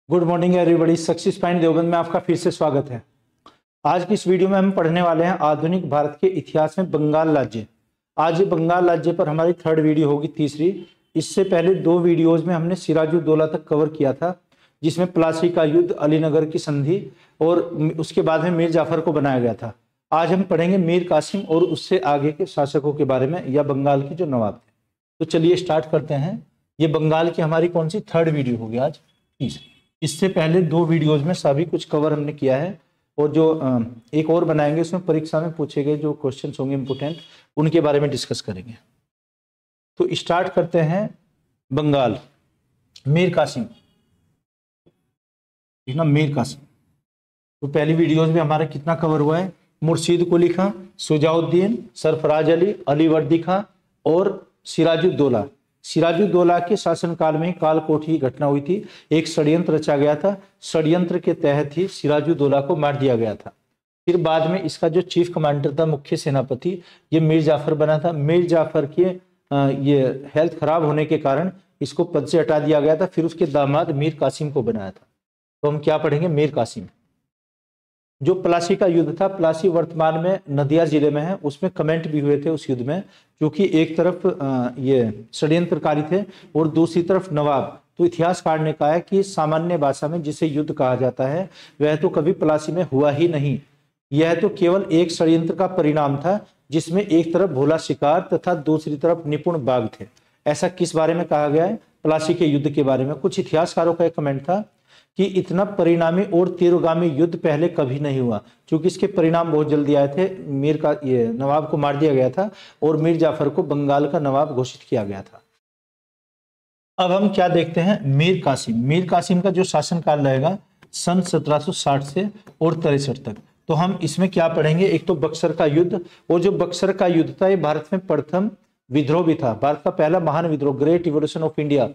Good morning everybody. Success point Deoband में आपका फिर से स्वागत है। आज की इस वीडियो में हम पढ़ने वाले हैं आधुनिक भारत के इतिहास में बंगाल राज्य। आज ये बंगाल राज्य पर हमारी थर्ड वीडियो होगी, तीसरी। इससे पहले दो वीडियोज में हमने सिराजुद्दौला तक कवर किया था, जिसमें प्लासी का युद्ध, अलीनगर की संधि और उसके बाद में मीर जाफर को बनाया गया था। आज हम पढ़ेंगे मीर कासिम और उससे आगे के शासकों के बारे में, या बंगाल के जो नवाब थे। तो चलिए स्टार्ट करते हैं। ये बंगाल की हमारी कौन सी थर्ड वीडियो होगी, आज तीसरी। इससे पहले दो वीडियोज में सभी कुछ कवर हमने किया है, और जो एक और बनाएंगे उसमें परीक्षा में पूछे गए जो क्वेश्चन होंगे इंपोर्टेंट, उनके बारे में डिस्कस करेंगे। तो स्टार्ट करते हैं। बंगाल, मीर कासिम, ठीक ना, मीर कासिम। तो पहली वीडियोज में हमारा कितना कवर हुआ है? मुर्शीद कुली खां, शुजाउद्दीन, सरफराज अली, अलीवर्दी खां और सिराजुद्दौला। सिराजुद्दौला के शासनकाल में कालकोट की घटना हुई थी। एक षड्यंत्र रचा गया था, षड्यंत्र के तहत ही सिराजुद्दौला को मार दिया गया था। फिर बाद में इसका जो चीफ कमांडर था, मुख्य सेनापति, ये मीर जाफर बना था। मीर जाफर के ये हेल्थ खराब होने के कारण इसको पद से हटा दिया गया था। फिर उसके दामाद मीर कासिम को बनाया था। तो हम क्या पढ़ेंगे? मीर कासिम। जो प्लासी का युद्ध था, प्लासी वर्तमान में नदिया जिले में है, उसमें कमेंट भी हुए थे उस युद्ध में, क्योंकि एक तरफ ये षड्यंत्रकारी थे और दूसरी तरफ नवाब। तो इतिहासकार ने कहा है कि सामान्य भाषा में जिसे युद्ध कहा जाता है वह तो कभी प्लासी में हुआ ही नहीं। यह तो केवल एक षड्यंत्र का परिणाम था, जिसमें एक तरफ भोला शिकार तथा दूसरी तरफ निपुण बाघ थे। ऐसा किस बारे में कहा गया है? प्लासी के युद्ध के बारे में। कुछ इतिहासकारों का एक कमेंट था कि इतना परिणामी और तीव्रगामी युद्ध पहले कभी नहीं हुआ, क्योंकि इसके परिणाम बहुत जल्दी आए थे। मीर का ये नवाब को मार दिया गया था और मीर जाफर को बंगाल का नवाब घोषित किया गया था। अब हम क्या देखते हैं? मीर कासिम। मीर कासिम का जो शासनकाल रहेगा सन 1760 से और 63 तक। तो हम इसमें क्या पढ़ेंगे? एक तो बक्सर का युद्ध, और जो बक्सर का युद्ध था ये भारत में प्रथम विद्रोह भी था। भारत का पहला महान विद्रोह, great revolution of India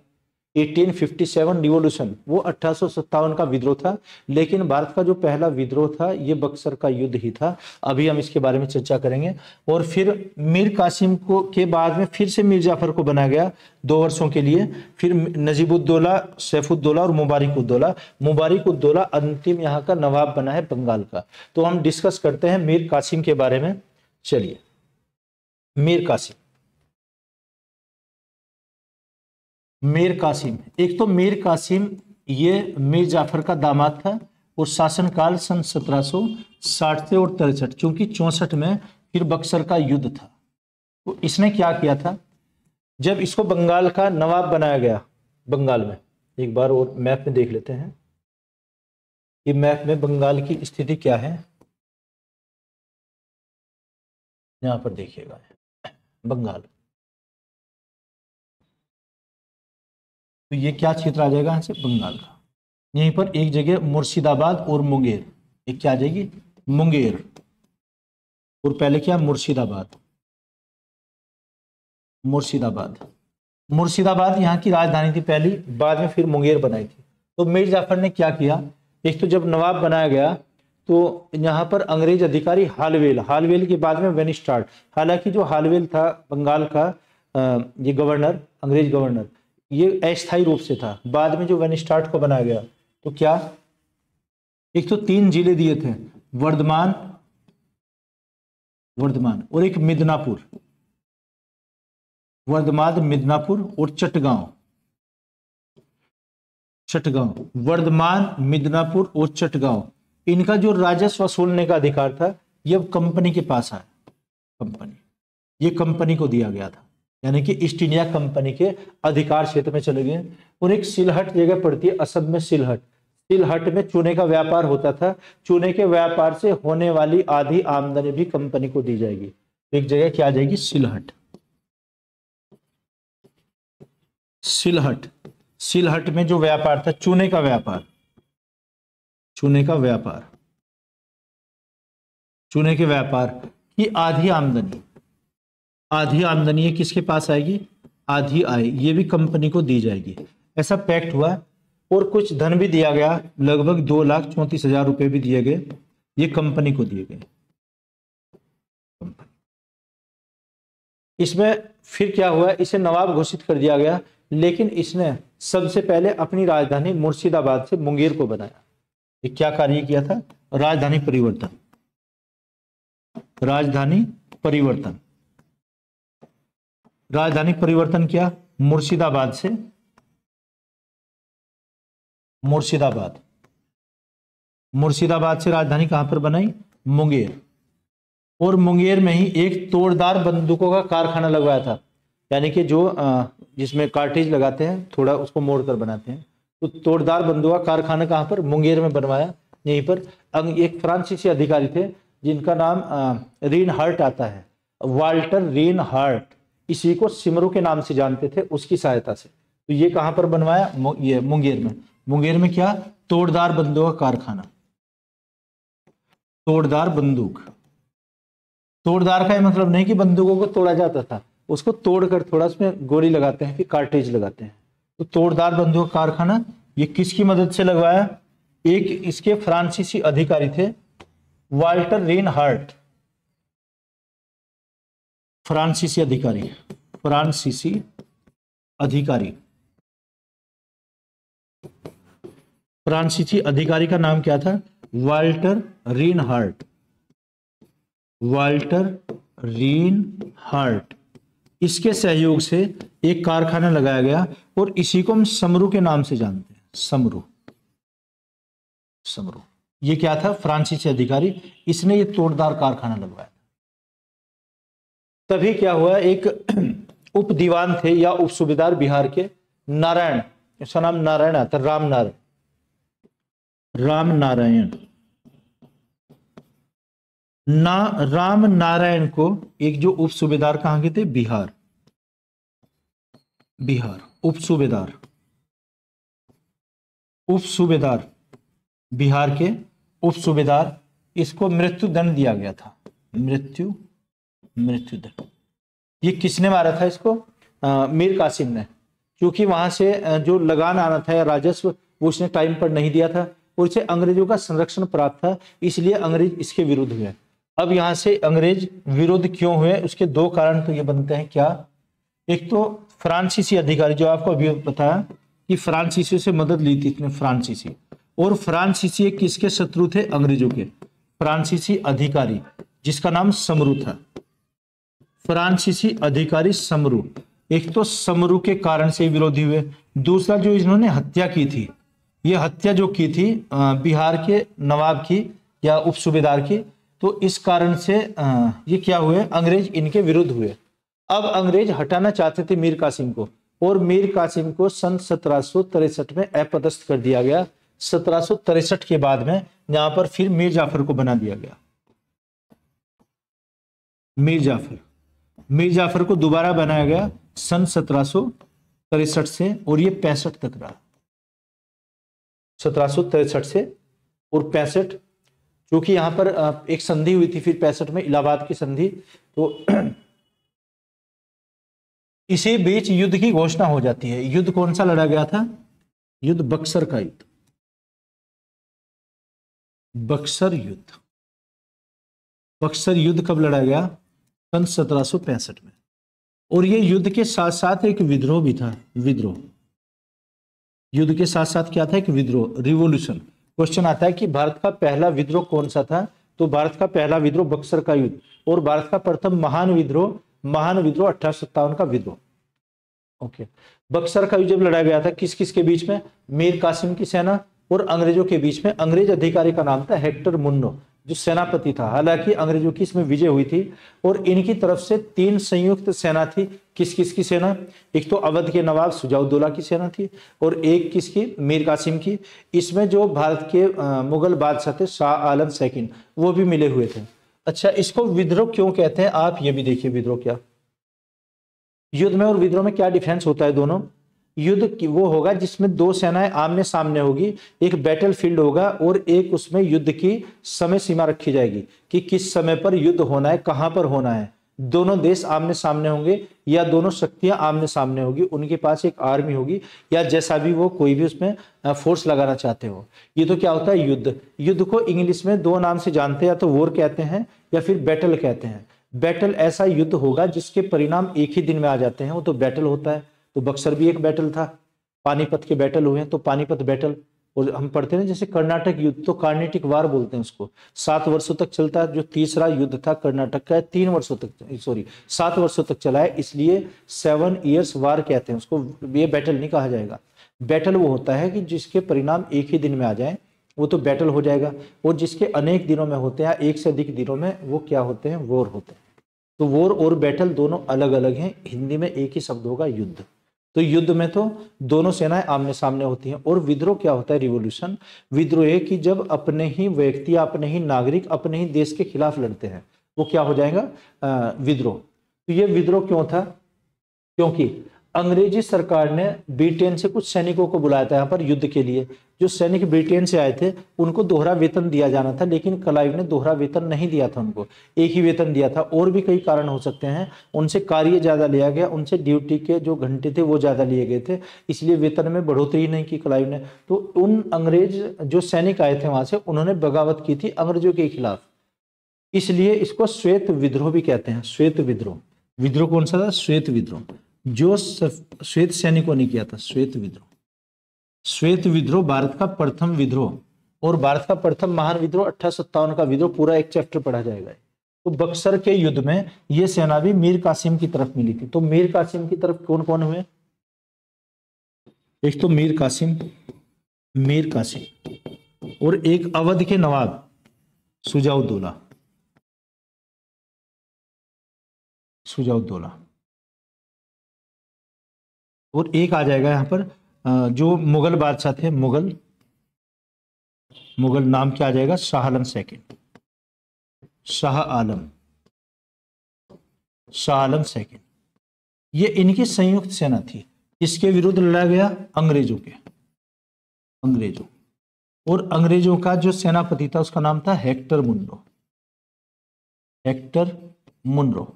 1857 revolution, वो 1857 का विद्रोह था। लेकिन भारत का जो पहला विद्रोह था ये बक्सर का युद्ध ही था। अभी हम इसके बारे में चर्चा करेंगे। और फिर मीर कासिम को के बाद में फिर से मीर जाफर को बनाया गया 2 वर्षों के लिए। फिर नजीबुद्दौला, सैफुद्दौला और मुबारिकुद्दौला। मुबारिकुद्दौला अंतिम यहाँ का नवाब बना है बंगाल का। तो हम डिस्कस करते हैं मीर कासिम के बारे में। चलिए, मीर कासिम। मीर कासिम, एक तो मीर कासिम ये मीर जाफर का दामाद था, और शासनकाल सन 1760 से और 63, क्योंकि 64 में फिर बक्सर का युद्ध था। तो इसने क्या किया था? जब इसको बंगाल का नवाब बनाया गया, बंगाल में एक बार और मैप में देख लेते हैं कि मैप में बंगाल की स्थिति क्या है। यहां पर देखिएगा बंगाल। तो ये क्या क्षेत्र आ जाएगा? यहाँ से बंगाल का। यहीं पर एक जगह मुर्शिदाबाद और मुंगेर, एक क्या आ जाएगी? मुंगेर। और पहले क्या? मुर्शिदाबाद। मुर्शिदाबाद, मुर्शिदाबाद यहाँ की राजधानी थी पहली, बाद में फिर मुंगेर बनाई थी। तो मीर जाफर ने क्या किया? एक तो जब नवाब बनाया गया तो यहाँ पर अंग्रेज अधिकारी हालवेल, हालवेल के बाद में वेनिस्टार्ड। हालांकि जो हालवेल था बंगाल का ये गवर्नर, अंग्रेज गवर्नर, ये अस्थायी रूप से था। बाद में जो वेनिस्टार्ड को बनाया गया तो क्या, एक तो 3 जिले दिए थे, वर्धमान, वर्धमान और एक मिदनापुर, वर्धमान, मिदनापुर और चटगांव। चटगांव, वर्धमान, मिदनापुर और चटगांव, इनका जो राजस्व वसूलने का अधिकार था ये कंपनी के पास आया। कंपनी, ये कंपनी को दिया गया था, यानी कि ईस्ट इंडिया कंपनी के अधिकार क्षेत्र में चले गए। और एक सिलहट जगह पड़ती है असम में, सिलहट। सिलहट में चूने का व्यापार होता था। चूने के व्यापार से होने वाली आधी आमदनी भी कंपनी को दी जाएगी। एक जगह क्या आ जाएगी? सिलहट। सिलहट, सिलहट में जो व्यापार था चूने का व्यापार, चूने का व्यापार, चूने के व्यापार की आधी आमदनी, आधी आमदनी ये किसके पास आएगी? आधी आय ये भी कंपनी को दी जाएगी। ऐसा पैक्ट हुआ। और कुछ धन भी दिया गया, लगभग 2,34,000 रुपए भी दिए गए, ये कंपनी को दिए गए। इसमें फिर क्या हुआ? इसे नवाब घोषित कर दिया गया। लेकिन इसने सबसे पहले अपनी राजधानी मुर्शिदाबाद से मुंगेर को बनाया। ये क्या कार्य किया था? राजधानी परिवर्तन। राजधानी परिवर्तन, राजधानी परिवर्तन किया मुर्शिदाबाद से, मुर्शिदाबाद, मुर्शिदाबाद से राजधानी कहां पर बनाई? मुंगेर। और मुंगेर में ही एक तोड़दार बंदूकों का कारखाना लगवाया था, यानी कि जो जिसमें कार्ट्रिज लगाते हैं, थोड़ा उसको मोड़ कर बनाते हैं, तो तोड़दार बंदूक का कारखाना कहां पर? मुंगेर में बनवाया। यहीं पर एक फ्रांसीसी अधिकारी थे जिनका नाम रीनहार्ट आता है, वाल्टर रीनहार्ट, इसी को सिमरू के नाम से जानते थे, उसकी सहायता से। तो ये कहां पर बनवाया? ये मुंगेर में। मुंगेर में क्या? तोड़दार बंदूक का कारखाना। तोड़दार बंदूक, तोड़दार का मतलब नहीं कि बंदूकों को तोड़ा जाता था, उसको तोड़कर थोड़ा उसमें गोली लगाते हैं, फिर कार्ट्रिज लगाते हैं। तो तोड़दार बंदूक का कारखाना ये किसकी मदद से लगवाया? एक इसके फ्रांसीसी अधिकारी थे, वाल्टर रीनहार्ट, फ्रांसीसी अधिकारी, फ्रांसीसी अधिकारी, फ्रांसीसी अधिकारी का नाम क्या था? Walter Reinhart, Walter Reinhart. इसके सहयोग से एक कारखाना लगाया गया और इसी को हम समरू के नाम से जानते हैं, समरू, समरू। ये क्या था? फ्रांसीसी अधिकारी, इसने ये तोड़दार कारखाना लगवाया। तभी क्या हुआ, एक उप दीवान थे या उप सूबेदार बिहार के, नारायण, इसका नाम नारायण आता, राम नारायण, राम नारायण राम नारायण को एक जो उप सूबेदार कहां के थे? बिहार, बिहार, उप सूबेदार, उप सूबेदार, बिहार के उप सूबेदार, इसको मृत्यु दंड दिया गया था, मृत्युदंड। ये किसने मारा था इसको? मीर कासिम ने, क्योंकि वहां से जो लगान आना था या राजस्व वो उसने टाइम पर नहीं दिया था और इसे अंग्रेजों का संरक्षण प्राप्त था, इसलिए अंग्रेज इसके विरुद्ध हुए। अब यहां से अंग्रेज विरुद्ध क्यों हुए, उसके दो कारण तो ये बनते हैं। क्या? एक तो फ्रांसीसी अधिकारी, जो आपको अभी बताया कि फ्रांसीसी से मदद ली थी इसने, फ्रांसीसी, और फ्रांसीसी किसके शत्रु थे? अंग्रेजों के। फ्रांसीसी अधिकारी जिसका नाम समरू था, फ्रांसीसी अधिकारी समरू, एक तो समरू के कारण से विरोधी हुए। दूसरा, जो इन्होंने हत्या की थी, ये हत्या जो की थी बिहार के नवाब की या उप सूबेदार की, तो इस कारण से ये क्या हुए? अंग्रेज इनके विरुद्ध हुए। अब अंग्रेज हटाना चाहते थे मीर कासिम को, और मीर कासिम को सन 1763 में अपदस्थ कर दिया गया। 1763 के बाद में यहां पर फिर मीर जाफर को बना दिया गया, मीर जाफर को दोबारा बनाया गया सन 1763 से, और ये 65 तक रहा, 1763 से और 65, क्योंकि यहां पर एक संधि हुई थी फिर 65 में, इलाहाबाद की संधि। तो इसी बीच युद्ध की घोषणा हो जाती है। युद्ध कौन सा लड़ा गया था? युद्ध बक्सर का युद्ध, बक्सर युद्ध। बक्सर युद्ध कब लड़ा गया? सन 1765 में। और ये युद्ध के साथ साथ एक विद्रोह भी था, विद्रोह, युद्ध के साथ साथ क्या था? एक विद्रोह, रिवॉल्यूशन। क्वेश्चन आता है कि भारत का पहला विद्रोह कौन सा था? तो भारत का पहला विद्रोह बक्सर का युद्ध, और भारत का प्रथम महान विद्रोह 1857 का विद्रोह। ओके, बक्सर का युद्ध जब लड़ा गया था किस किस के बीच में? मीर कासिम की सेना और अंग्रेजों के बीच में। अंग्रेज अधिकारी का नाम था हेक्टर मुन्नो, जो सेनापति था। हालांकि अंग्रेजों की इसमें विजय हुई थी, और इनकी तरफ से 3 संयुक्त सेना थी। किस किस की सेना? एक तो अवध के नवाब सुजाउद्दौला की सेना थी, और एक किसकी? मीर कासिम की। इसमें जो भारत के मुगल बादशाह थे शाह आलम सेकंड, वो भी मिले हुए थे। अच्छा, इसको विद्रोह क्यों कहते हैं? आप ये भी देखिए, विद्रोह क्या, युद्ध में और विद्रोह में क्या डिफरेंस होता है दोनों? युद्ध वो होगा जिसमें 2 सेनाएं आमने सामने होगी, एक बैटल फील्ड होगा, और एक उसमें युद्ध की समय सीमा रखी जाएगी कि किस समय पर युद्ध होना है, कहां पर होना है। दोनों देश आमने सामने होंगे या दोनों शक्तियां आमने सामने होगी, उनके पास एक आर्मी होगी या जैसा भी वो कोई भी उसमें फोर्स लगाना चाहते हो। ये तो क्या होता है? युद्ध। युद्ध को इंग्लिश में 2 नाम से जानते हैं, या तो वॉर कहते हैं या फिर बैटल कहते हैं। बैटल ऐसा युद्ध होगा जिसके परिणाम एक ही दिन में आ जाते हैं, वो तो बैटल होता है। तो बक्सर भी एक बैटल था, पानीपत के बैटल हुए हैं, तो पानीपत बैटल, और हम पढ़ते हैं जैसे कर्नाटक युद्ध, तो कार्नेटिक वार बोलते हैं उसको, 7 वर्षों तक चलता है। जो तीसरा युद्ध था कर्नाटक का, 3 वर्षों तक, सॉरी 7 वर्षों तक चला है, इसलिए 7 ईयर्स वार कहते हैं उसको, ये बैटल नहीं कहा जाएगा। बैटल वो होता है कि जिसके परिणाम एक ही दिन में आ जाए, वो तो बैटल हो जाएगा, और जिसके अनेक दिनों में होते हैं, एक से अधिक दिनों में, वो क्या होते हैं, वॉर होते हैं। तो वॉर और बैटल दोनों अलग अलग हैं, हिंदी में एक ही शब्द होगा युद्ध। तो युद्ध में तो दोनों सेनाएं आमने सामने होती हैं। और विद्रोह क्या होता है, रिवॉल्यूशन, विद्रोह है कि जब अपने ही व्यक्ति, अपने ही नागरिक, अपने ही देश के खिलाफ लड़ते हैं, वो क्या हो जाएगा, विद्रोह। तो ये विद्रोह क्यों था, क्योंकि अंग्रेजी सरकार ने ब्रिटेन से कुछ सैनिकों को बुलाया था यहाँ पर युद्ध के लिए। जो सैनिक ब्रिटेन से आए थे उनको दोहरा वेतन दिया जाना था, लेकिन क्लाइव ने दोहरा वेतन नहीं दिया था, उनको एक ही वेतन दिया था। और भी कई कारण हो सकते हैं, उनसे कार्य ज्यादा लिया गया, उनसे ड्यूटी के जो घंटे थे वो ज्यादा लिए गए थे, इसलिए वेतन में बढ़ोतरी नहीं की क्लाइव ने। तो उन अंग्रेज जो सैनिक आए थे वहां से, उन्होंने बगावत की थी अंग्रेजों के खिलाफ, इसलिए इसको श्वेत विद्रोह भी कहते हैं। श्वेत विद्रोह, विद्रोह कौन सा था, श्वेत विद्रोह, जो श्वेत सैनिकों ने किया था, श्वेत विद्रोह। श्वेत विद्रोह भारत का प्रथम विद्रोह, और भारत का प्रथम महान विद्रोह 1857 का विद्रोह, पूरा एक चैप्टर पढ़ा जाएगा। तो बक्सर के युद्ध में यह सेना भी मीर कासिम की तरफ मिली थी। तो मीर कासिम की तरफ कौन कौन हुए, एक तो मीर कासिम, मीर कासिम, और एक अवध के नवाब सुजाउद्दौला, सुजाउद्दौला, और एक आ जाएगा यहां पर जो मुगल बादशाह थे, मुगल नाम क्या आ जाएगा, शाह आलम सेकंड, शाह आलम सेकंड। ये इनकी संयुक्त सेना थी। इसके विरुद्ध लड़ा गया, अंग्रेजों के, अंग्रेजों। और अंग्रेजों का जो सेनापति था उसका नाम था Hector Munro, Hector Munro,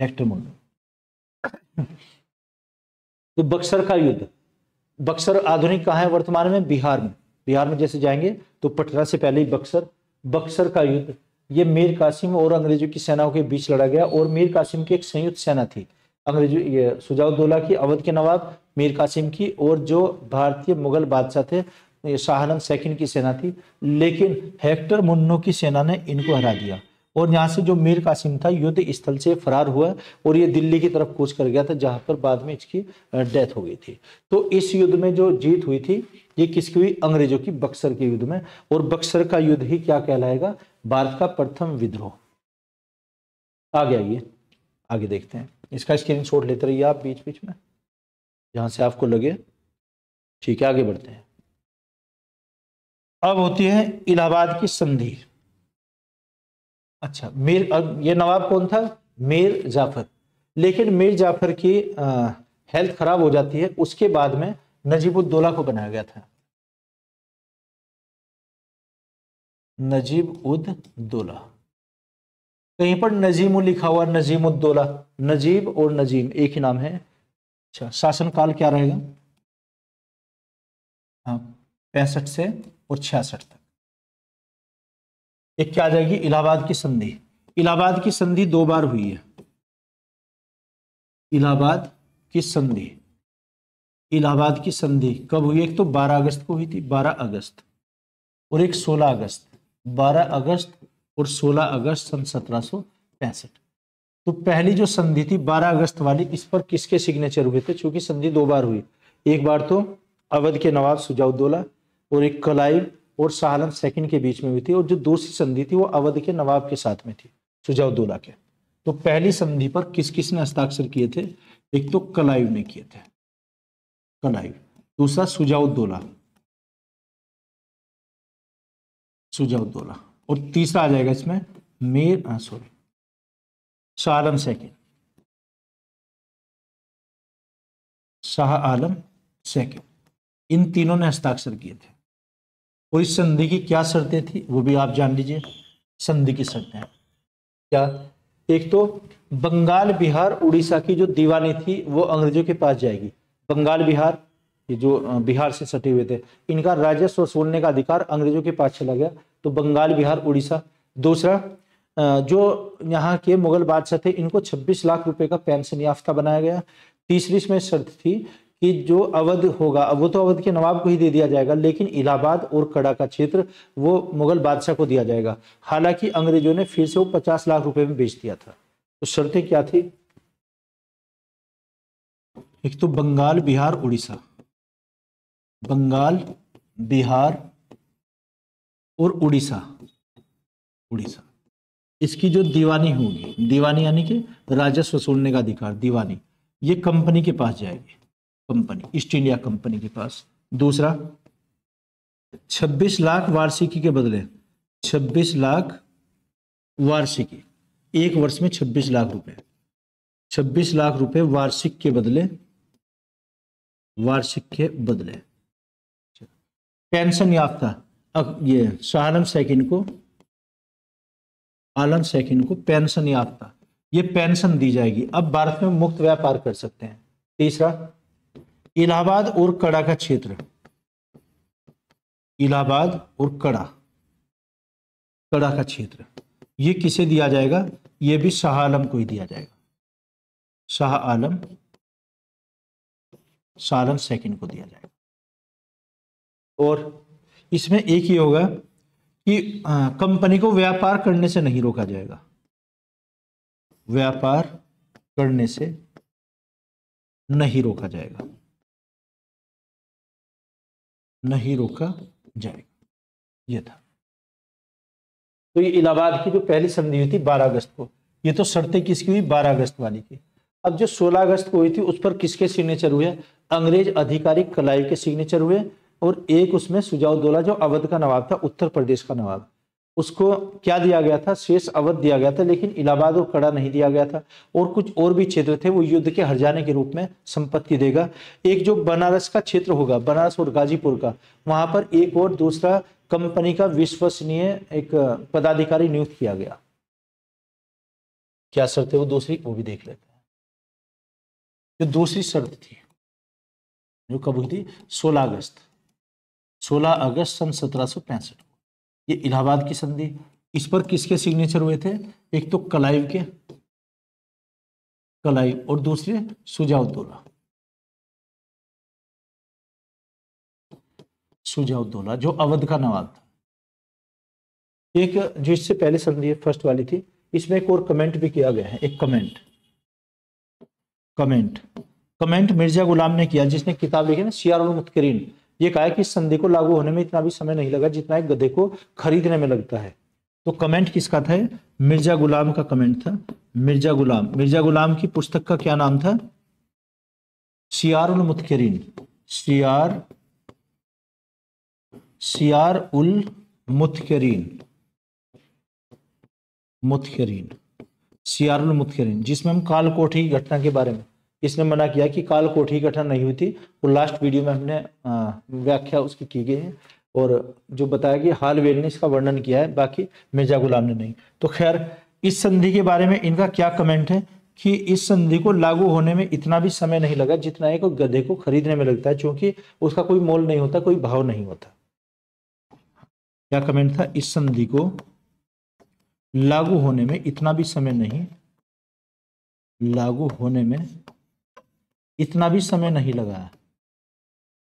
Hector Munro. तो बक्सर का युद्ध, बक्सर आधुनिक कहाँ है वर्तमान में, बिहार में। बिहार में जैसे जाएंगे तो पटना से पहले ही बक्सर, बक्सर का युद्ध ये मीर कासिम और अंग्रेजों की सेनाओं के बीच लड़ा गया। और मीर कासिम की एक संयुक्त सेना थी, अंग्रेजों, ये सुजाउद्दौला की, अवध के नवाब मीर कासिम की, और जो भारतीय मुगल बादशाह थे शाह आलम सेकंड की सेना थी। लेकिन हेक्टर मुन्नो की सेना ने इनको हरा दिया, और यहाँ से जो मीर कासिम था युद्ध स्थल से फरार हुआ, और ये दिल्ली की तरफ कूच कर गया था, जहां पर बाद में इसकी डेथ हो गई थी। तो इस युद्ध में जो जीत हुई थी ये किसकी हुई, अंग्रेजों की, बक्सर के युद्ध में। और बक्सर का युद्ध ही क्या कहलाएगा, भारत का प्रथम विद्रोह। आगे आइए, आगे देखते हैं। इसका स्क्रीनशॉट लेते रहिए आप बीच बीच में, जहां से आपको लगे। ठीक है, आगे बढ़ते हैं। अब होती है इलाहाबाद की संधि। अच्छा, मीर, अब ये नवाब कौन था, मीर जाफर। लेकिन मीर जाफर की हेल्थ खराब हो जाती है, उसके बाद में नजीबुद्दौला को बनाया गया था, नजीबुद्दौला। कहीं पर नजीम लिखा हुआ, नजीमुद्दौला, नजीब और नजीम एक ही नाम है। अच्छा, शासनकाल क्या रहेगा, हाँ 65 से और 66 तक। एक क्या आ जाएगी, इलाहाबाद की संधि। इलाहाबाद की संधि 2 बार हुई है, इलाहाबाद की संधि। इलाहाबाद की संधि कब हुई, एक तो 12 अगस्त को हुई थी, 12 अगस्त, और एक 16 अगस्त, 12 अगस्त और 16 अगस्त सन 1765। तो पहली जो संधि थी 12 अगस्त वाली, इस पर किसके सिग्नेचर हुए थे, क्योंकि संधि 2 बार हुई। एक बार तो अवध के नवाब सुजाउद्दौला और एक क्लाइव और शाह आलम सेकंड के बीच में हुई थी, और जो दूसरी संधि थी वो अवध के नवाब के साथ में थी, सुजाउद्दौला के। तो पहली संधि पर किस किस ने हस्ताक्षर किए थे, एक तो क्लाइव ने किए थे, क्लाइव, दूसरा सुजाउद्दौला, सुजाउद्दौला, और तीसरा आ जाएगा इसमें शाह आलम सेकंड, शाह आलम सेकंड। इन तीनों ने हस्ताक्षर किए थे। और इस संधि की क्या शर्तें थी वो भी आप जान लीजिए। संधि की शर्तें क्या, एक तो बंगाल, बिहार, उड़ीसा की जो दीवानी थी वो अंग्रेजों के पास जाएगी। बंगाल, बिहार, ये जो बिहार से सटे हुए थे, इनका राजस्व वसूलने का अधिकार अंग्रेजों के पास चला गया। तो बंगाल, बिहार, उड़ीसा। दूसरा, जो यहाँ के मुगल बादशाह थे इनको 26 लाख रुपए का पेंशन याफ्ता बनाया गया। तीसरी इसमें शर्त थी कि जो अवध होगा वो तो अवध के नवाब को ही दे दिया जाएगा, लेकिन इलाहाबाद और कड़ा का क्षेत्र वो मुगल बादशाह को दिया जाएगा। हालांकि अंग्रेजों ने फिर से वो 50 लाख रुपए में बेच दिया था। तो शर्तें क्या थी? एक तो बंगाल, बिहार, उड़ीसा, बंगाल, बिहार और उड़ीसा, उड़ीसा इसकी जो दीवानी होगी, दीवानी यानी कि राजस्व वसूलने का अधिकार, दीवानी, ये कंपनी के पास जाएगी, कंपनी, ईस्ट इंडिया कंपनी के पास। दूसरा, 26 लाख वार्षिकी के बदले, 26 लाख वार्षिकी, एक वर्ष में 26 लाख रुपए, 26 लाख रुपए वार्षिक के बदले, वार्षिक के बदले। पेंशन याफ्ता, अब ये शाह आलम सेकंड को, आलम सेकंड को पेंशन याफ्ता, ये पेंशन दी जाएगी। अब भारत में मुक्त व्यापार कर सकते हैं। तीसरा, इलाहाबाद और कड़ा का क्षेत्र, इलाहाबाद और कड़ा, कड़ा का क्षेत्र, ये किसे दिया जाएगा? ये भी शाह आलम को ही दिया जाएगा, शाह आलम, शाह आलम सेकंड को दिया जाएगा। और इसमें एक ही होगा कि कंपनी को व्यापार करने से नहीं रोका जाएगा, व्यापार करने से नहीं रोका जाएगा, नहीं रोका जाएगा, ये था। तो ये इलाहाबाद की जो पहली संधि हुई थी 12 अगस्त को, ये तो शर्तें किसकी हुई? 12 अगस्त वाली की। अब जो 16 अगस्त को हुई थी उस पर किसके सिग्नेचर हुए? अंग्रेज अधिकारी क्लाइव के सिग्नेचर हुए, और एक उसमें सुजाउद्दौला जो अवध का नवाब था, उत्तर प्रदेश का नवाब, उसको क्या दिया गया था? शेष अवध दिया गया था, लेकिन इलाहाबाद और कड़ा नहीं दिया गया था। और कुछ और भी क्षेत्र थे वो युद्ध के हर्जाने के रूप में संपत्ति देगा। एक जो बनारस का क्षेत्र होगा, बनारस और गाजीपुर का, वहां पर एक और दूसरा कंपनी का विश्वसनीय एक पदाधिकारी नियुक्त किया गया। क्या शर्त है वो दूसरी, वो भी देख लेते हैं। जो दूसरी शर्त थी जो कब हुई थी? 16 अगस्त, 16 अगस्त सन 1765, ये इलाहाबाद की संधि। इस पर किसके सिग्नेचर हुए थे? एक तो क्लाइव के, क्लाइव, और दूसरे सुजाउद्दौला, सुजाउद्दौला जो अवध का नवाब था। एक जो इससे पहले संधि फर्स्ट वाली थी, इसमें एक और कमेंट भी किया गया है, एक कमेंट, कमेंट, कमेंट मिर्जा गुलाम ने किया, जिसने किताब लिखी ना सियारुल मुत्करीन। ये कहा है कि इस संधि को लागू होने में इतना भी समय नहीं लगा जितना एक गधे को खरीदने में लगता है। तो कमेंट किसका था? मिर्जा गुलाम का कमेंट था, मिर्जा गुलाम। मिर्जा गुलाम की पुस्तक का क्या नाम था? सियारुल मुत्करीन, सियार उल मुत्करीन, मुत्करीन, सियारुल मुत्करीन, जिसमें हम कालकोठी की घटना के बारे में, इसने मना किया कि कालकोठी की घटना नहीं हुई थी। वो लास्ट वीडियो में हमने व्याख्या उसकी की गई है, और जो बताया कि हालवेल ने इसका वर्णन किया है, बाकी मिर्जा गुलाम ने नहीं। तो खैर, इस संधि के बारे में इनका क्या कमेंट है कि इस संधि को लागू होने में इतना भी समय नहीं लगा जितना एक गधे को खरीदने में लगता है, क्योंकि उसका कोई मोल नहीं होता, कोई भाव नहीं होता। क्या कमेंट था? इस संधि को लागू होने में इतना भी समय नहीं, लागू होने में इतना भी समय नहीं लगा,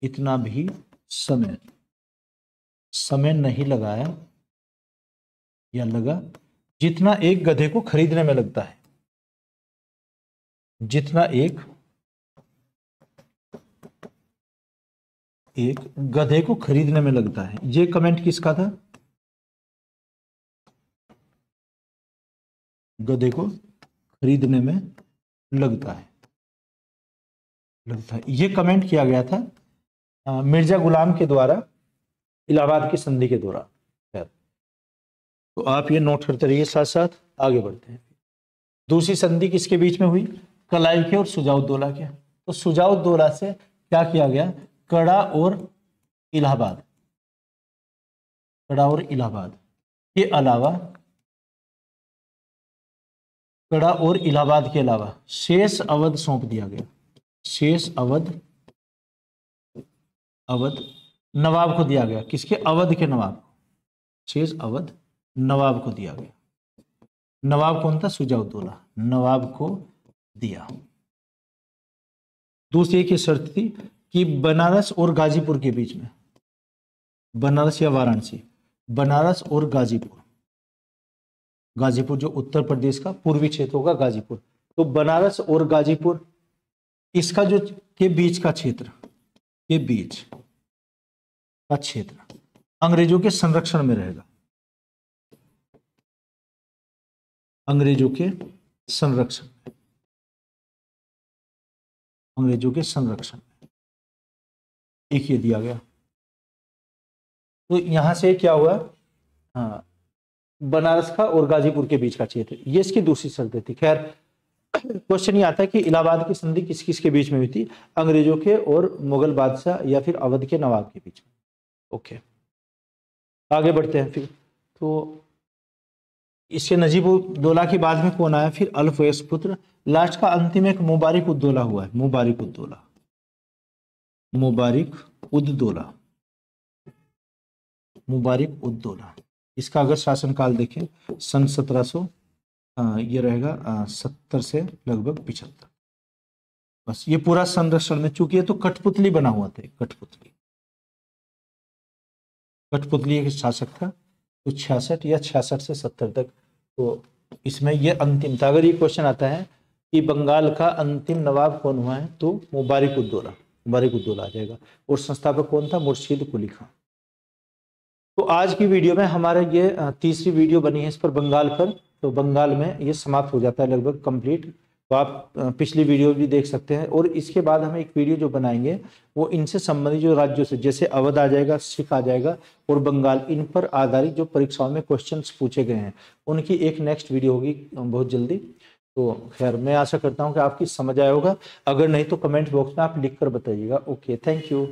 इतना भी समय नहीं लगाया या लगा जितना एक गधे को खरीदने में लगता है, जितना एक गधे को खरीदने में लगता है। ये कमेंट किसका था? गधे को खरीदने में लगता है, ये कमेंट किया गया था मिर्जा गुलाम के द्वारा इलाहाबाद की संधि के दौरान। तो आप ये नोट करते रहिए, साथ साथ आगे बढ़ते हैं। दूसरी संधि किसके बीच में हुई? क्लाइव के और सुजाउद्दौला के। तो सुजाउद्दौला से क्या किया गया? कड़ा और इलाहाबाद, कड़ा और इलाहाबाद के अलावा, कड़ा और इलाहाबाद के अलावा शेष अवध सौंप दिया गया, शेष अवध नवाब को दिया गया। किसके? अवध के नवाब को, शेष अवध नवाब को दिया गया। नवाब कौन था? सुजाउद्दौला, नवाब को दिया। दूसरी एक ये शर्त थी कि बनारस और गाजीपुर के बीच में, बनारस या वाराणसी, बनारस और गाजीपुर, गाजीपुर जो उत्तर प्रदेश का पूर्वी क्षेत्र होगा गाजीपुर, तो बनारस और गाजीपुर इसका जो के बीच का क्षेत्र, के बीच का क्षेत्र अंग्रेजों के संरक्षण में रहेगा, अंग्रेजों के संरक्षण में, अंग्रेजों के संरक्षण में, एक ये दिया गया। तो यहां से क्या हुआ, हाँ, बनारस का और गाजीपुर के बीच का क्षेत्र, ये इसकी दूसरी शर्त थी। खैर क्वेश्चन ये आता है कि इलाहाबाद की संधि किस किस के बीच में हुई थी, अंग्रेजों के और मुगल बादशाह या फिर अवध के नवाब के बीच में। ओके, आगे बढ़ते हैं। फिर तो इसके नजीब-उद-दौला के बाद में कौन आया, फिर अल्फवैस पुत्र। लास्ट का अंतिम एक मुबारिक-उद-दौला हुआ है, मुबारिक-उद-दौला, मुबारिक-उद-दौला, मुबारिक-उद-दौला। इसका अगर शासनकाल देखें सन 1700 ये रहेगा 70 से लगभग 75। बस ये पूरा संरक्षण में, चूंकि ये तो कठपुतली बना हुआ था, कठपुतली, कठपुतली एक शासक था, तो 66 या 66 से 70 तक। तो इसमें ये अंतिम था। अगर ये क्वेश्चन आता है कि बंगाल का अंतिम नवाब कौन हुआ है, तो मुबारिक-उद-दौला, मुबारिक-उद-दौला आ जाएगा। और संस्थापक कौन था, मुर्शीद कुली खां। तो आज की वीडियो में हमारा ये तीसरी वीडियो बनी है इस पर, बंगाल पर। तो बंगाल में ये समाप्त हो जाता है लगभग कंप्लीट। तो आप पिछली वीडियो भी देख सकते हैं। और इसके बाद हम एक वीडियो जो बनाएंगे वो इनसे संबंधित जो राज्यों से, जैसे अवध आ जाएगा, सिख आ जाएगा और बंगाल, इन पर आधारित जो परीक्षाओं में क्वेश्चंस पूछे गए हैं उनकी एक नेक्स्ट वीडियो होगी बहुत जल्दी। तो खैर मैं आशा करता हूँ कि आपकी समझ आया होगा। अगर नहीं तो कमेंट बॉक्स में आप लिख कर बताइएगा। Okay, thank you.